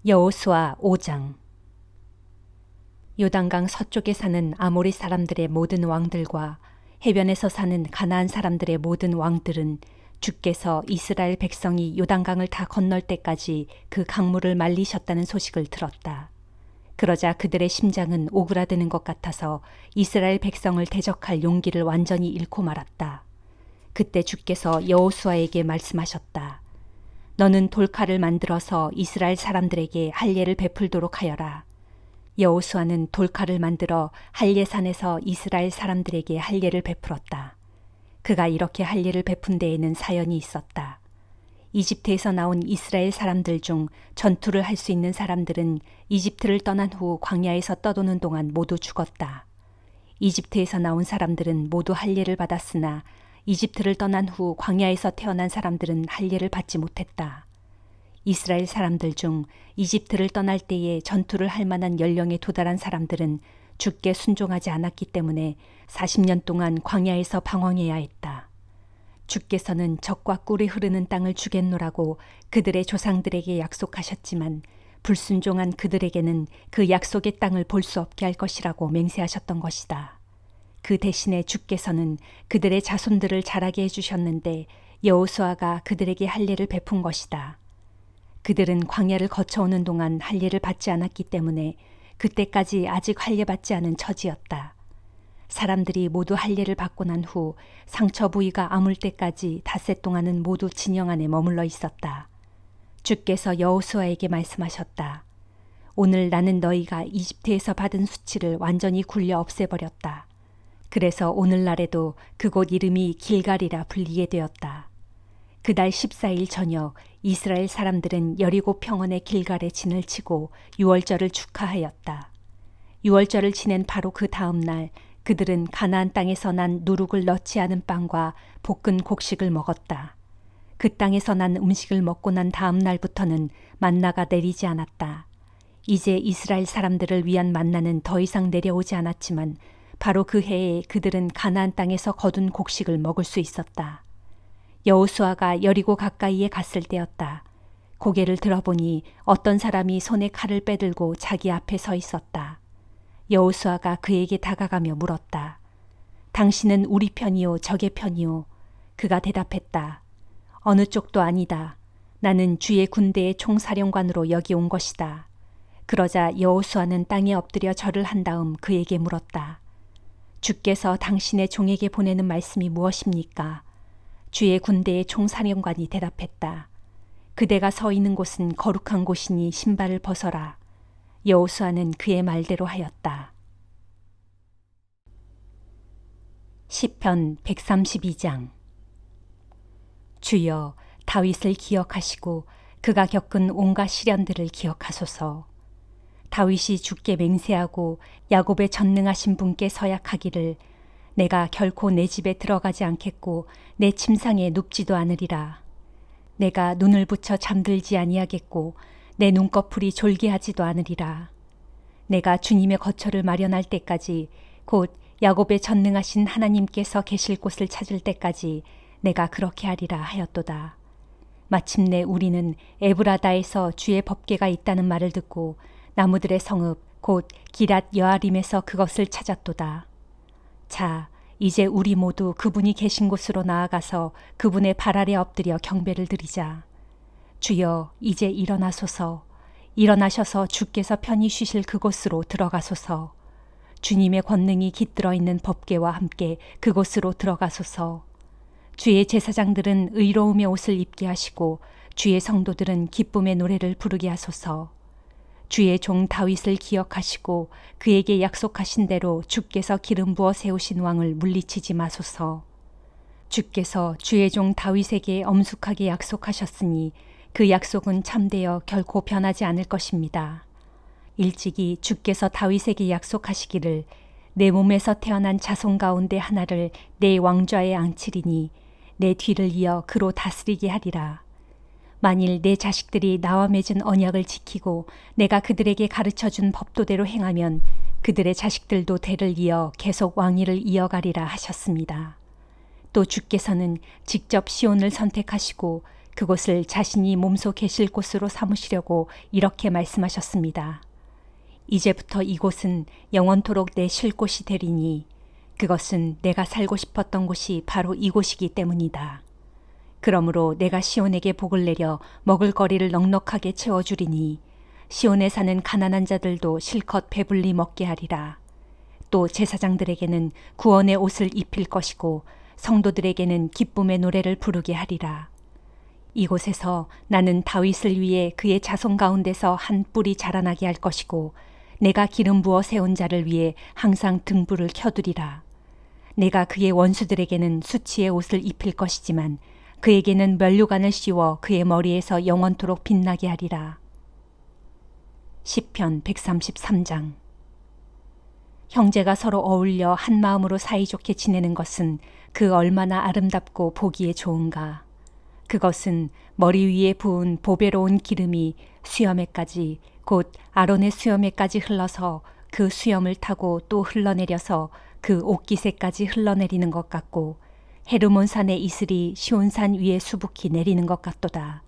여호수아 5장. 요단강 서쪽에 사는 아모리 사람들의 모든 왕들과 해변에서 사는 가나안 사람들의 모든 왕들은 주께서 이스라엘 백성이 요단강을 다 건널 때까지 그 강물을 말리셨다는 소식을 들었다. 그러자 그들의 심장은 오그라드는 것 같아서 이스라엘 백성을 대적할 용기를 완전히 잃고 말았다. 그때 주께서 여호수아에게 말씀하셨다. 너는 돌칼을 만들어서 이스라엘 사람들에게 할례를 베풀도록 하여라. 여호수아는 돌칼을 만들어 할례산에서 이스라엘 사람들에게 할례를 베풀었다. 그가 이렇게 할례를 베푼 데에는 사연이 있었다. 이집트에서 나온 이스라엘 사람들 중 전투를 할 수 있는 사람들은 이집트를 떠난 후 광야에서 떠도는 동안 모두 죽었다. 이집트에서 나온 사람들은 모두 할례를 받았으나 이집트를 떠난 후 광야에서 태어난 사람들은 할례를 받지 못했다. 이스라엘 사람들 중 이집트를 떠날 때에 전투를 할 만한 연령에 도달한 사람들은 주께 순종하지 않았기 때문에 40년 동안 광야에서 방황해야 했다. 주께서는 적과 꿀이 흐르는 땅을 주겠노라고 그들의 조상들에게 약속하셨지만 불순종한 그들에게는 그 약속의 땅을 볼 수 없게 할 것이라고 맹세하셨던 것이다. 그 대신에 주께서는 그들의 자손들을 자라게 해주셨는데 여호수아가 그들에게 할례를 베푼 것이다. 그들은 광야를 거쳐오는 동안 할례를 받지 않았기 때문에 그때까지 아직 할례 받지 않은 처지였다. 사람들이 모두 할례를 받고 난 후 상처 부위가 아물 때까지 닷새 동안은 모두 진영 안에 머물러 있었다. 주께서 여호수아에게 말씀하셨다. 오늘 나는 너희가 이집트에서 받은 수치를 완전히 굴려 없애버렸다. 그래서 오늘날에도 그곳 이름이 길갈이라 불리게 되었다. 그달 14일 저녁 이스라엘 사람들은 여리고 평원의 길갈에 진을 치고 유월절을 축하하였다. 유월절을 지낸 바로 그 다음 날 그들은 가나안 땅에서 난 누룩을 넣지 않은 빵과 볶은 곡식을 먹었다. 그 땅에서 난 음식을 먹고 난 다음 날부터는 만나가 내리지 않았다. 이제 이스라엘 사람들을 위한 만나는 더 이상 내려오지 않았지만 바로 그 해에 그들은 가나안 땅에서 거둔 곡식을 먹을 수 있었다. 여호수아가 여리고 가까이에 갔을 때였다. 고개를 들어보니 어떤 사람이 손에 칼을 빼들고 자기 앞에 서 있었다. 여호수아가 그에게 다가가며 물었다. 당신은 우리 편이요 적의 편이요? 그가 대답했다. 어느 쪽도 아니다. 나는 주의 군대의 총사령관으로 여기 온 것이다. 그러자 여호수아는 땅에 엎드려 절을 한 다음 그에게 물었다. 주께서 당신의 종에게 보내는 말씀이 무엇입니까? 주의 군대의 총사령관이 대답했다. 그대가 서 있는 곳은 거룩한 곳이니 신발을 벗어라. 여호수아는 그의 말대로 하였다. 시편 132장. 주여, 다윗을 기억하시고 그가 겪은 온갖 시련들을 기억하소서. 다윗이 주께 맹세하고 야곱의 전능하신 분께 서약하기를 내가 결코 내 집에 들어가지 않겠고 내 침상에 눕지도 않으리라. 내가 눈을 붙여 잠들지 아니하겠고 내 눈꺼풀이 졸기하지도 않으리라. 내가 주님의 거처를 마련할 때까지 곧 야곱의 전능하신 하나님께서 계실 곳을 찾을 때까지 내가 그렇게 하리라 하였도다. 마침내 우리는 에브라다에서 주의 법궤가 있다는 말을 듣고 나무들의 성읍 곧 기랏 여아림에서 그것을 찾았도다. 자, 이제 우리 모두 그분이 계신 곳으로 나아가서 그분의 발 아래 엎드려 경배를 드리자. 주여, 이제 일어나소서. 일어나셔서 주께서 편히 쉬실 그곳으로 들어가소서. 주님의 권능이 깃들어 있는 법궤와 함께 그곳으로 들어가소서. 주의 제사장들은 의로움의 옷을 입게 하시고 주의 성도들은 기쁨의 노래를 부르게 하소서. 주의 종 다윗을 기억하시고 그에게 약속하신 대로 주께서 기름 부어 세우신 왕을 물리치지 마소서. 주께서 주의 종 다윗에게 엄숙하게 약속하셨으니 그 약속은 참되어 결코 변하지 않을 것입니다. 일찍이 주께서 다윗에게 약속하시기를 내 몸에서 태어난 자손 가운데 하나를 내 왕좌에 앉히리니 내 뒤를 이어 그로 다스리게 하리라. 만일 내 자식들이 나와 맺은 언약을 지키고 내가 그들에게 가르쳐준 법도대로 행하면 그들의 자식들도 대를 이어 계속 왕위를 이어가리라 하셨습니다. 또 주께서는 직접 시온을 선택하시고 그곳을 자신이 몸소 계실 곳으로 삼으시려고 이렇게 말씀하셨습니다. 이제부터 이곳은 영원토록 내 쉴 곳이 되리니 그것은 내가 살고 싶었던 곳이 바로 이곳이기 때문이다. 그러므로 내가 시온에게 복을 내려 먹을 거리를 넉넉하게 채워주리니 시온에 사는 가난한 자들도 실컷 배불리 먹게 하리라. 또 제사장들에게는 구원의 옷을 입힐 것이고 성도들에게는 기쁨의 노래를 부르게 하리라. 이곳에서 나는 다윗을 위해 그의 자손 가운데서 한 뿔이 자라나게 할 것이고 내가 기름 부어 세운 자를 위해 항상 등불을 켜두리라. 내가 그의 원수들에게는 수치의 옷을 입힐 것이지만 그에게는 면류관을 씌워 그의 머리에서 영원토록 빛나게 하리라. 시편 133장. 형제가 서로 어울려 한 마음으로 사이좋게 지내는 것은 그 얼마나 아름답고 보기에 좋은가. 그것은 머리 위에 부은 보배로운 기름이 수염에까지 곧 아론의 수염에까지 흘러서 그 수염을 타고 또 흘러내려서 그 옷깃에까지 흘러내리는 것 같고 헤르몬 산의 이슬이 시온산 위에 수북히 내리는 것 같도다.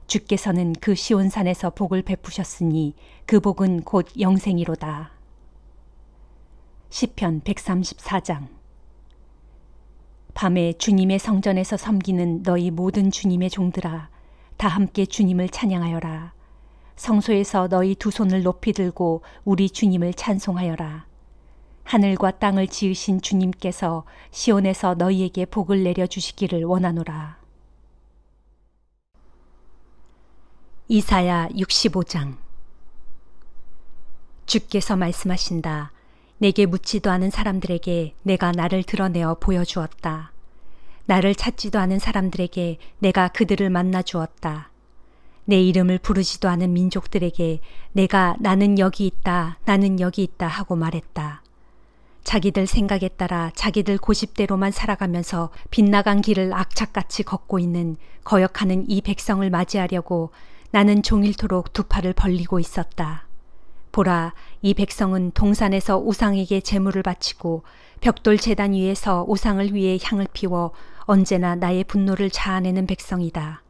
주께서는 그 시온산에서 복을 베푸셨으니 그 복은 곧 영생이로다. 시편 134장. 밤에 주님의 성전에서 섬기는 너희 모든 주님의 종들아, 다 함께 주님을 찬양하여라. 성소에서 너희 두 손을 높이 들고 우리 주님을 찬송하여라. 하늘과 땅을 지으신 주님께서 시온에서 너희에게 복을 내려주시기를 원하노라. 이사야 65장. 주께서 말씀하신다. 내게 묻지도 않은 사람들에게 내가 나를 드러내어 보여주었다. 나를 찾지도 않은 사람들에게 내가 그들을 만나주었다. 내 이름을 부르지도 않은 민족들에게 내가 나는 여기 있다, 나는 여기 있다 하고 말했다. 자기들 생각에 따라 자기들 고집대로만 살아가면서 빗나간 길을 악착같이 걷고 있는 거역하는 이 백성을 맞이하려고 나는 종일토록 두 팔을 벌리고 있었다. 보라, 이 백성은 동산에서 우상에게 제물을 바치고 벽돌 제단 위에서 우상을 위해 향을 피워 언제나 나의 분노를 자아내는 백성이다.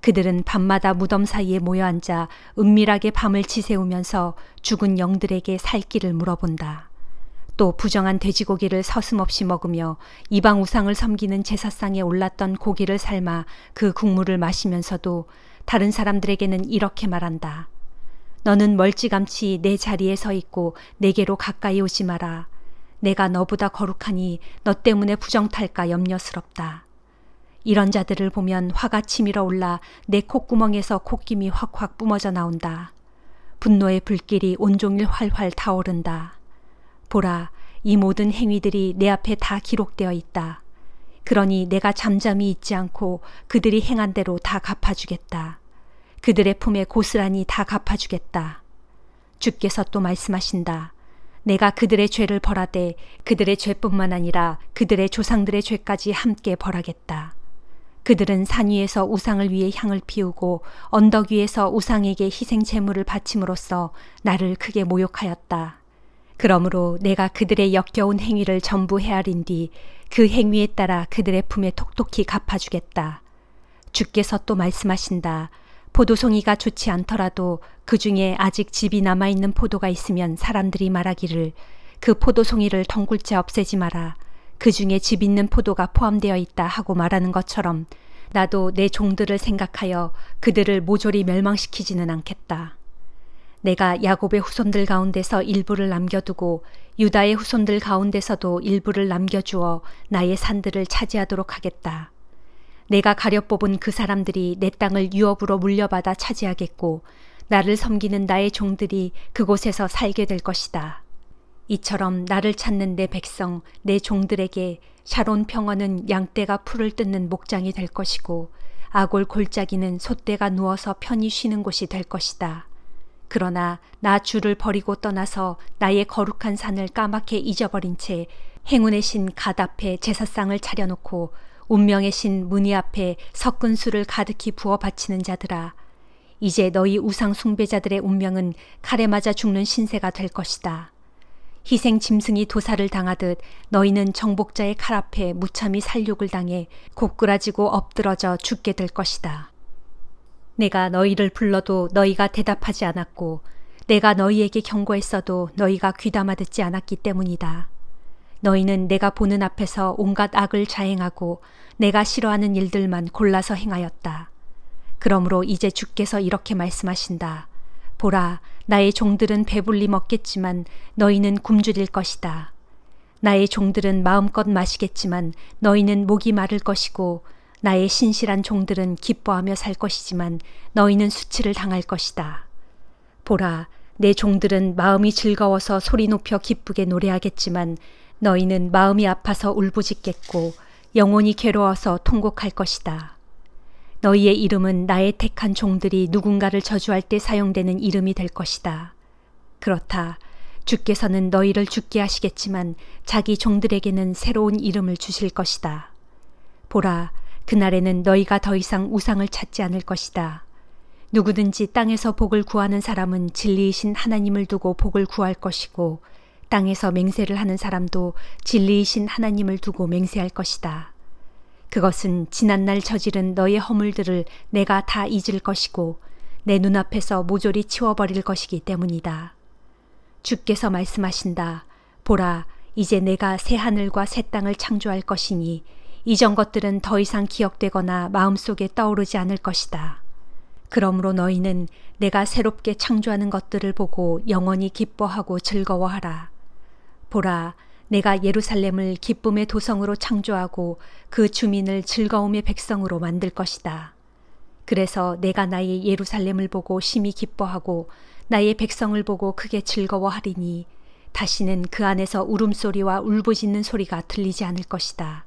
그들은 밤마다 무덤 사이에 모여 앉아 은밀하게 밤을 지새우면서 죽은 영들에게 살 길을 물어본다. 또 부정한 돼지고기를 서슴없이 먹으며 이방 우상을 섬기는 제사상에 올랐던 고기를 삶아 그 국물을 마시면서도 다른 사람들에게는 이렇게 말한다. 너는 멀찌감치 내 자리에 서 있고 내게로 가까이 오지 마라. 내가 너보다 거룩하니 너 때문에 부정탈까 염려스럽다. 이런 자들을 보면 화가 치밀어 올라 내 콧구멍에서 콧김이 확확 뿜어져 나온다. 분노의 불길이 온종일 활활 타오른다. 보라, 이 모든 행위들이 내 앞에 다 기록되어 있다. 그러니 내가 잠잠히 있지 않고 그들이 행한 대로 다 갚아주겠다. 그들의 품에 고스란히 다 갚아주겠다. 주께서 또 말씀하신다. 내가 그들의 죄를 벌하되 그들의 죄뿐만 아니라 그들의 조상들의 죄까지 함께 벌하겠다. 그들은 산 위에서 우상을 위해 향을 피우고 언덕 위에서 우상에게 희생 제물을 바침으로써 나를 크게 모욕하였다. 그러므로 내가 그들의 역겨운 행위를 전부 헤아린 뒤 그 행위에 따라 그들의 품에 톡톡히 갚아주겠다. 주께서 또 말씀하신다. 포도송이가 좋지 않더라도 그 중에 아직 즙이 남아있는 포도가 있으면 사람들이 말하기를 그 포도송이를 덩굴째 없애지 마라. 그 중에 즙 있는 포도가 포함되어 있다 하고 말하는 것처럼 나도 내 종들을 생각하여 그들을 모조리 멸망시키지는 않겠다. 내가 야곱의 후손들 가운데서 일부를 남겨두고 유다의 후손들 가운데서도 일부를 남겨주어 나의 산들을 차지하도록 하겠다. 내가 가려 뽑은 그 사람들이 내 땅을 유업으로 물려받아 차지하겠고 나를 섬기는 나의 종들이 그곳에서 살게 될 것이다. 이처럼 나를 찾는 내 백성, 내 종들에게 샤론 평원은 양떼가 풀을 뜯는 목장이 될 것이고 아골 골짜기는 솥대가 누워서 편히 쉬는 곳이 될 것이다. 그러나 나 주를 버리고 떠나서 나의 거룩한 산을 까맣게 잊어버린 채 행운의 신 갓 앞에 제사상을 차려놓고 운명의 신 무니 앞에 섞은 술을 가득히 부어 바치는 자들아, 이제 너희 우상 숭배자들의 운명은 칼에 맞아 죽는 신세가 될 것이다. 희생 짐승이 도살을 당하듯 너희는 정복자의 칼 앞에 무참히 살육을 당해 고꾸라지고 엎드러져 죽게 될 것이다. 내가 너희를 불러도 너희가 대답하지 않았고 내가 너희에게 경고했어도 너희가 귀담아 듣지 않았기 때문이다. 너희는 내가 보는 앞에서 온갖 악을 자행하고 내가 싫어하는 일들만 골라서 행하였다. 그러므로 이제 주께서 이렇게 말씀하신다. 보라, 나의 종들은 배불리 먹겠지만 너희는 굶주릴 것이다. 나의 종들은 마음껏 마시겠지만 너희는 목이 마를 것이고 나의 신실한 종들은 기뻐하며 살 것이지만 너희는 수치를 당할 것이다. 보라, 내 종들은 마음이 즐거워서 소리 높여 기쁘게 노래하겠지만 너희는 마음이 아파서 울부짖겠고 영혼이 괴로워서 통곡할 것이다. 너희의 이름은 나의 택한 종들이 누군가를 저주할 때 사용되는 이름이 될 것이다. 그렇다. 주께서는 너희를 죽게 하시겠지만 자기 종들에게는 새로운 이름을 주실 것이다. 보라, 그날에는 너희가 더 이상 우상을 찾지 않을 것이다. 누구든지 땅에서 복을 구하는 사람은 진리이신 하나님을 두고 복을 구할 것이고 땅에서 맹세를 하는 사람도 진리이신 하나님을 두고 맹세할 것이다. 그것은 지난날 저지른 너의 허물들을 내가 다 잊을 것이고 내 눈앞에서 모조리 치워버릴 것이기 때문이다. 주께서 말씀하신다. 보라, 이제 내가 새 하늘과 새 땅을 창조할 것이니 이전 것들은 더 이상 기억되거나 마음속에 떠오르지 않을 것이다. 그러므로 너희는 내가 새롭게 창조하는 것들을 보고 영원히 기뻐하고 즐거워하라. 보라, 내가 예루살렘을 기쁨의 도성으로 창조하고 그 주민을 즐거움의 백성으로 만들 것이다. 그래서 내가 나의 예루살렘을 보고 심히 기뻐하고 나의 백성을 보고 크게 즐거워하리니 다시는 그 안에서 울음소리와 울부짖는 소리가 들리지 않을 것이다.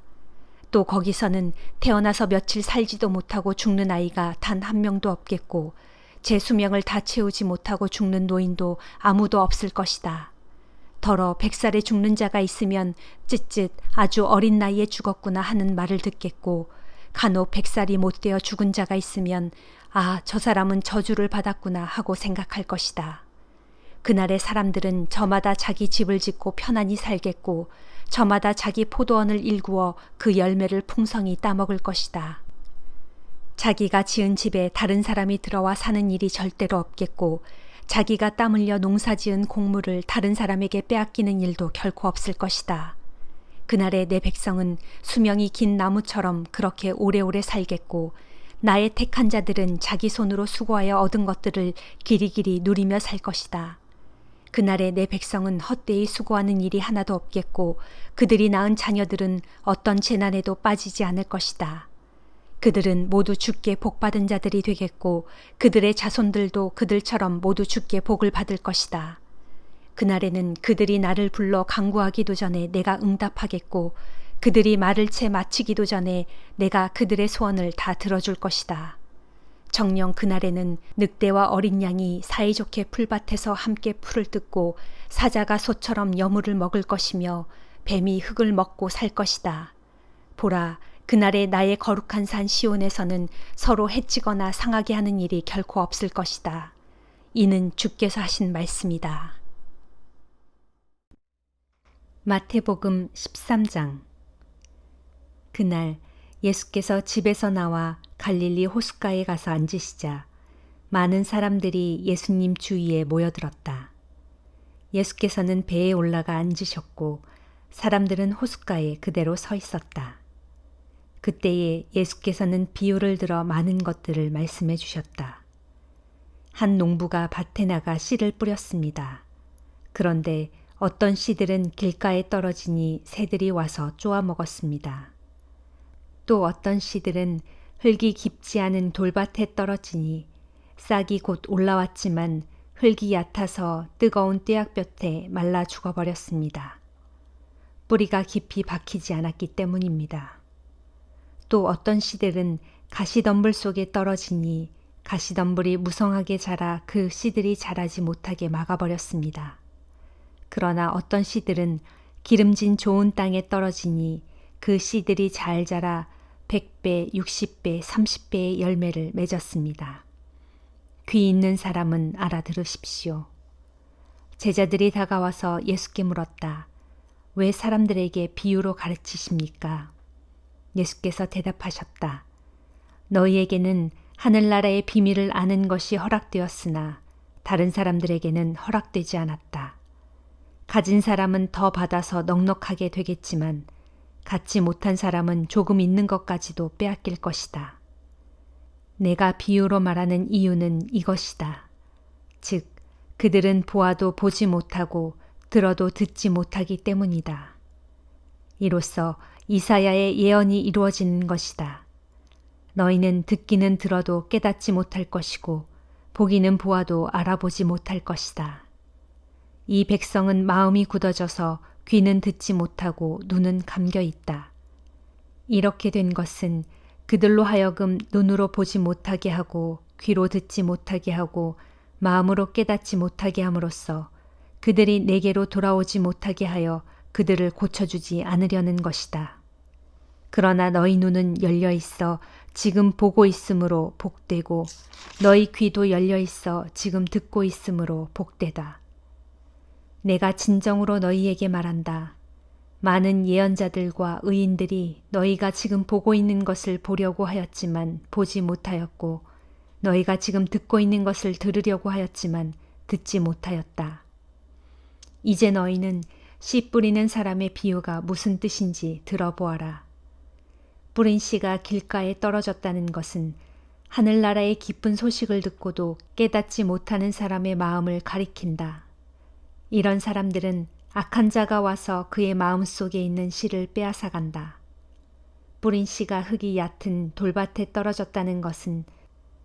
또 거기서는 태어나서 며칠 살지도 못하고 죽는 아이가 단 한 명도 없겠고 제 수명을 다 채우지 못하고 죽는 노인도 아무도 없을 것이다. 더러 100살에 죽는 자가 있으면 쯧쯧 아주 어린 나이에 죽었구나 하는 말을 듣겠고 간혹 100살이 못 되어 죽은 자가 있으면 아, 저 사람은 저주를 받았구나 하고 생각할 것이다. 그날의 사람들은 저마다 자기 집을 짓고 편안히 살겠고 저마다 자기 포도원을 일구어 그 열매를 풍성히 따먹을 것이다. 자기가 지은 집에 다른 사람이 들어와 사는 일이 절대로 없겠고 자기가 땀 흘려 농사지은 곡물을 다른 사람에게 빼앗기는 일도 결코 없을 것이다. 그날에 내 백성은 수명이 긴 나무처럼 그렇게 오래오래 살겠고 나의 택한 자들은 자기 손으로 수고하여 얻은 것들을 길이길이 누리며 살 것이다. 그날에 내 백성은 헛되이 수고하는 일이 하나도 없겠고 그들이 낳은 자녀들은 어떤 재난에도 빠지지 않을 것이다. 그들은 모두 주께 복받은 자들이 되겠고 그들의 자손들도 그들처럼 모두 주께 복을 받을 것이다. 그날에는 그들이 나를 불러 간구하기도 전에 내가 응답하겠고 그들이 말을 채 마치기도 전에 내가 그들의 소원을 다 들어줄 것이다. 정녕 그날에는 늑대와 어린 양이 사이좋게 풀밭에서 함께 풀을 뜯고 사자가 소처럼 여물을 먹을 것이며 뱀이 흙을 먹고 살 것이다. 보라, 그날에 나의 거룩한 산 시온에서는 서로 해치거나 상하게 하는 일이 결코 없을 것이다. 이는 주께서 하신 말씀이다. 마태복음 13장. 그날 예수께서 집에서 나와 갈릴리 호숫가에 가서 앉으시자 많은 사람들이 예수님 주위에 모여들었다. 예수께서는 배에 올라가 앉으셨고 사람들은 호숫가에 그대로 서 있었다. 그때에 예수께서는 비유를 들어 많은 것들을 말씀해 주셨다. 한 농부가 밭에 나가 씨를 뿌렸습니다. 그런데 어떤 씨들은 길가에 떨어지니 새들이 와서 쪼아 먹었습니다. 또 어떤 씨들은 흙이 깊지 않은 돌밭에 떨어지니 싹이 곧 올라왔지만 흙이 얕아서 뜨거운 뙤약볕에 말라 죽어버렸습니다. 뿌리가 깊이 박히지 않았기 때문입니다. 또 어떤 씨들은 가시덤불 속에 떨어지니 가시덤불이 무성하게 자라 그 씨들이 자라지 못하게 막아버렸습니다. 그러나 어떤 씨들은 기름진 좋은 땅에 떨어지니 그 씨들이 잘 자라 100배, 60배, 30배의 열매를 맺었습니다. 귀 있는 사람은 알아들으십시오. 제자들이 다가와서 예수께 물었다. 왜 사람들에게 비유로 가르치십니까? 예수께서 대답하셨다. 너희에게는 하늘나라의 비밀을 아는 것이 허락되었으나 다른 사람들에게는 허락되지 않았다. 가진 사람은 더 받아서 넉넉하게 되겠지만 갖지 못한 사람은 조금 있는 것까지도 빼앗길 것이다. 내가 비유로 말하는 이유는 이것이다. 즉, 그들은 보아도 보지 못하고 들어도 듣지 못하기 때문이다. 이로써 이사야의 예언이 이루어지는 것이다. 너희는 듣기는 들어도 깨닫지 못할 것이고 보기는 보아도 알아보지 못할 것이다. 이 백성은 마음이 굳어져서 귀는 듣지 못하고 눈은 감겨 있다. 이렇게 된 것은 그들로 하여금 눈으로 보지 못하게 하고 귀로 듣지 못하게 하고 마음으로 깨닫지 못하게 함으로써 그들이 내게로 돌아오지 못하게 하여 그들을 고쳐주지 않으려는 것이다. 그러나 너희 눈은 열려 있어 지금 보고 있으므로 복되고 너희 귀도 열려 있어 지금 듣고 있으므로 복되다. 내가 진정으로 너희에게 말한다. 많은 예언자들과 의인들이 너희가 지금 보고 있는 것을 보려고 하였지만 보지 못하였고 너희가 지금 듣고 있는 것을 들으려고 하였지만 듣지 못하였다. 이제 너희는 씨 뿌리는 사람의 비유가 무슨 뜻인지 들어보아라. 뿌린 씨가 길가에 떨어졌다는 것은 하늘나라의 기쁜 소식을 듣고도 깨닫지 못하는 사람의 마음을 가리킨다. 이런 사람들은 악한 자가 와서 그의 마음 속에 있는 씨를 빼앗아간다. 뿌린 씨가 흙이 얕은 돌밭에 떨어졌다는 것은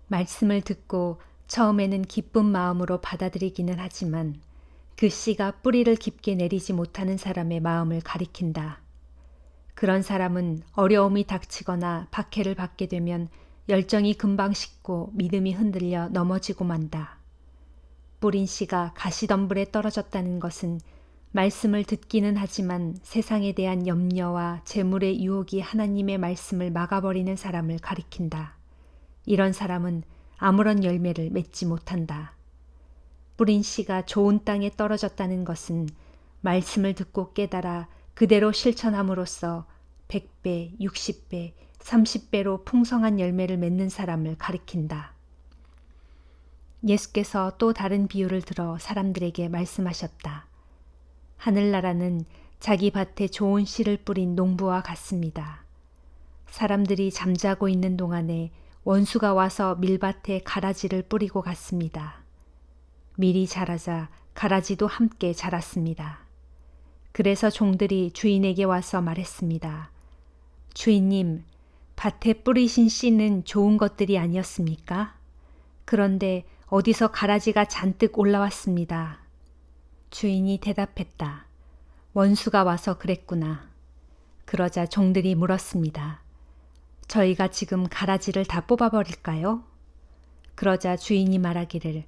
말씀을 듣고 처음에는 기쁜 마음으로 받아들이기는 하지만 그 씨가 뿌리를 깊게 내리지 못하는 사람의 마음을 가리킨다. 그런 사람은 어려움이 닥치거나 박해를 받게 되면 열정이 금방 식고 믿음이 흔들려 넘어지고 만다. 뿌린 씨가 가시덤불에 떨어졌다는 것은 말씀을 듣기는 하지만 세상에 대한 염려와 재물의 유혹이 하나님의 말씀을 막아버리는 사람을 가리킨다. 이런 사람은 아무런 열매를 맺지 못한다. 뿌린 씨가 좋은 땅에 떨어졌다는 것은 말씀을 듣고 깨달아 그대로 실천함으로써 100배, 60배, 30배로 풍성한 열매를 맺는 사람을 가리킨다. 예수께서 또 다른 비유를 들어 사람들에게 말씀하셨다. 하늘나라는 자기 밭에 좋은 씨를 뿌린 농부와 같습니다. 사람들이 잠자고 있는 동안에 원수가 와서 밀밭에 가라지를 뿌리고 갔습니다. 밀이 자라자 가라지도 함께 자랐습니다. 그래서 종들이 주인에게 와서 말했습니다. 주인님, 밭에 뿌리신 씨는 좋은 것들이 아니었습니까? 그런데 어디서 가라지가 잔뜩 올라왔습니다. 주인이 대답했다. 원수가 와서 그랬구나. 그러자 종들이 물었습니다. 저희가 지금 가라지를 다 뽑아버릴까요? 그러자 주인이 말하기를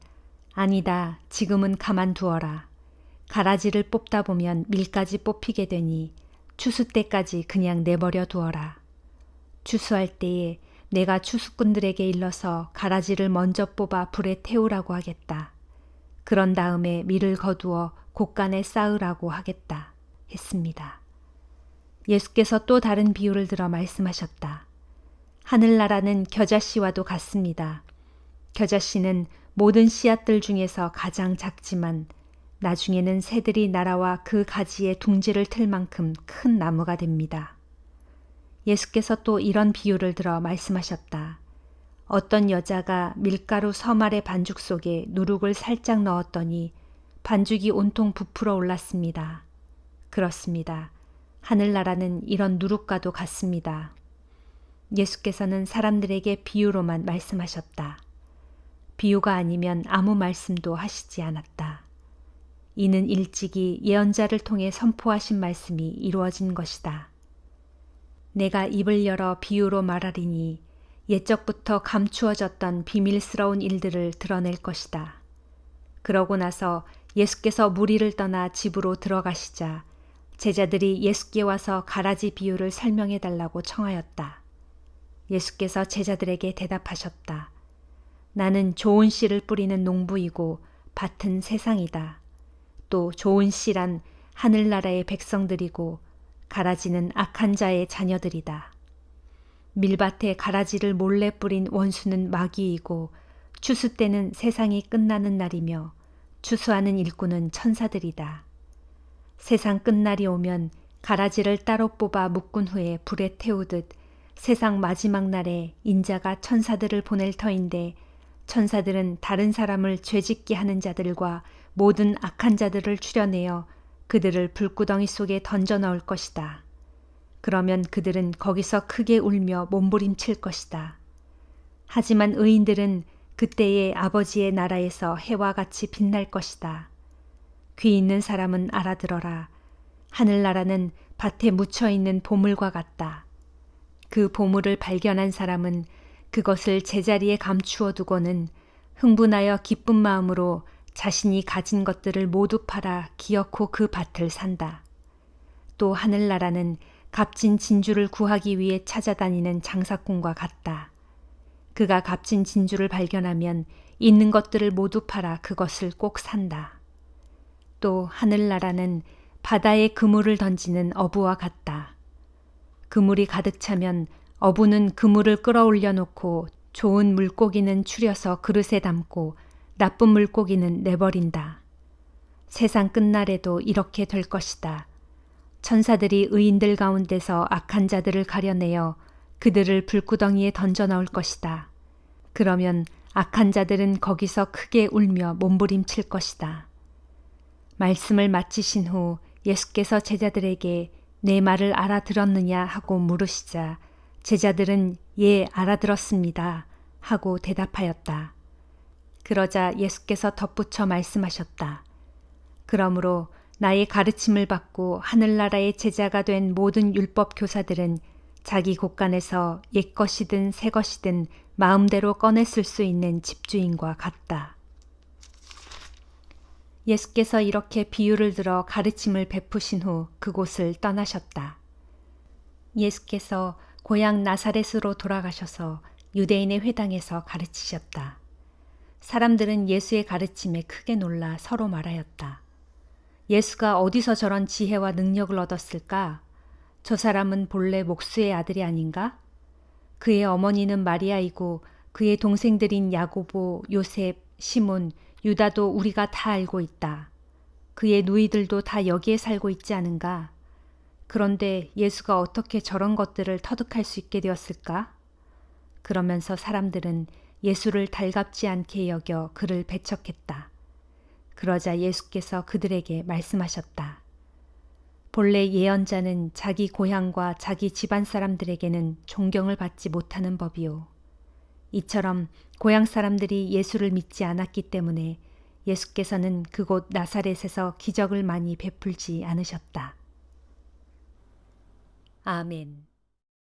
아니다. 지금은 가만두어라. 가라지를 뽑다 보면 밀까지 뽑히게 되니 추수 때까지 그냥 내버려 두어라. 추수할 때에 내가 추수꾼들에게 일러서 가라지를 먼저 뽑아 불에 태우라고 하겠다. 그런 다음에 밀을 거두어 곳간에 쌓으라고 하겠다. 했습니다. 예수께서 또 다른 비유를 들어 말씀하셨다. 하늘나라는 겨자씨와도 같습니다. 겨자씨는 모든 씨앗들 중에서 가장 작지만 나중에는 새들이 날아와 그 가지에 둥지를 틀 만큼 큰 나무가 됩니다. 예수께서 또 이런 비유를 들어 말씀하셨다. 어떤 여자가 밀가루 서말의 반죽 속에 누룩을 살짝 넣었더니 반죽이 온통 부풀어 올랐습니다. 그렇습니다. 하늘나라는 이런 누룩과도 같습니다. 예수께서는 사람들에게 비유로만 말씀하셨다. 비유가 아니면 아무 말씀도 하시지 않았다. 이는 일찍이 예언자를 통해 선포하신 말씀이 이루어진 것이다. 내가 입을 열어 비유로 말하리니 옛적부터 감추어졌던 비밀스러운 일들을 드러낼 것이다. 그러고 나서 예수께서 무리를 떠나 집으로 들어가시자 제자들이 예수께 와서 가라지 비유를 설명해 달라고 청하였다. 예수께서 제자들에게 대답하셨다. 나는 좋은 씨를 뿌리는 농부이고 밭은 세상이다. 또 좋은 씨란 하늘나라의 백성들이고 가라지는 악한 자의 자녀들이다. 밀밭에 가라지를 몰래 뿌린 원수는 마귀이고 추수 때는 세상이 끝나는 날이며 추수하는 일꾼은 천사들이다. 세상 끝날이 오면 가라지를 따로 뽑아 묶은 후에 불에 태우듯 세상 마지막 날에 인자가 천사들을 보낼 터인데 천사들은 다른 사람을 죄짓게 하는 자들과 모든 악한 자들을 추려내어 그들을 불구덩이 속에 던져 넣을 것이다. 그러면 그들은 거기서 크게 울며 몸부림칠 것이다. 하지만 의인들은 그때의 아버지의 나라에서 해와 같이 빛날 것이다. 귀 있는 사람은 알아들어라. 하늘나라는 밭에 묻혀있는 보물과 같다. 그 보물을 발견한 사람은 그것을 제자리에 감추어 두고는 흥분하여 기쁜 마음으로 자신이 가진 것들을 모두 팔아 기어코 그 밭을 산다. 또 하늘나라는 값진 진주를 구하기 위해 찾아다니는 장사꾼과 같다. 그가 값진 진주를 발견하면 있는 것들을 모두 팔아 그것을 꼭 산다. 또 하늘나라는 바다에 그물을 던지는 어부와 같다. 그물이 가득 차면 어부는 그물을 끌어올려 놓고 좋은 물고기는 추려서 그릇에 담고 나쁜 물고기는 내버린다. 세상 끝날에도 이렇게 될 것이다. 천사들이 의인들 가운데서 악한 자들을 가려내어 그들을 불구덩이에 던져 넣을 것이다. 그러면 악한 자들은 거기서 크게 울며 몸부림칠 것이다. 말씀을 마치신 후 예수께서 제자들에게 내 말을 알아들었느냐 하고 물으시자 제자들은 예, 알아들었습니다 하고 대답하였다. 그러자 예수께서 덧붙여 말씀하셨다. 그러므로 나의 가르침을 받고 하늘나라의 제자가 된 모든 율법 교사들은 자기 곳간에서 옛것이든 새것이든 마음대로 꺼내 쓸 수 있는 집주인과 같다. 예수께서 이렇게 비유를 들어 가르침을 베푸신 후 그곳을 떠나셨다. 예수께서 고향 나사렛으로 돌아가셔서 유대인의 회당에서 가르치셨다. 사람들은 예수의 가르침에 크게 놀라 서로 말하였다. 예수가 어디서 저런 지혜와 능력을 얻었을까? 저 사람은 본래 목수의 아들이 아닌가? 그의 어머니는 마리아이고 그의 동생들인 야고보, 요셉, 시몬, 유다도 우리가 다 알고 있다. 그의 누이들도 다 여기에 살고 있지 않은가? 그런데 예수가 어떻게 저런 것들을 터득할 수 있게 되었을까? 그러면서 사람들은 예수를 달갑지 않게 여겨 그를 배척했다. 그러자 예수께서 그들에게 말씀하셨다. 본래 예언자는 자기 고향과 자기 집안 사람들에게는 존경을 받지 못하는 법이요. 이처럼 고향 사람들이 예수를 믿지 않았기 때문에 예수께서는 그곳 나사렛에서 기적을 많이 베풀지 않으셨다. 아멘.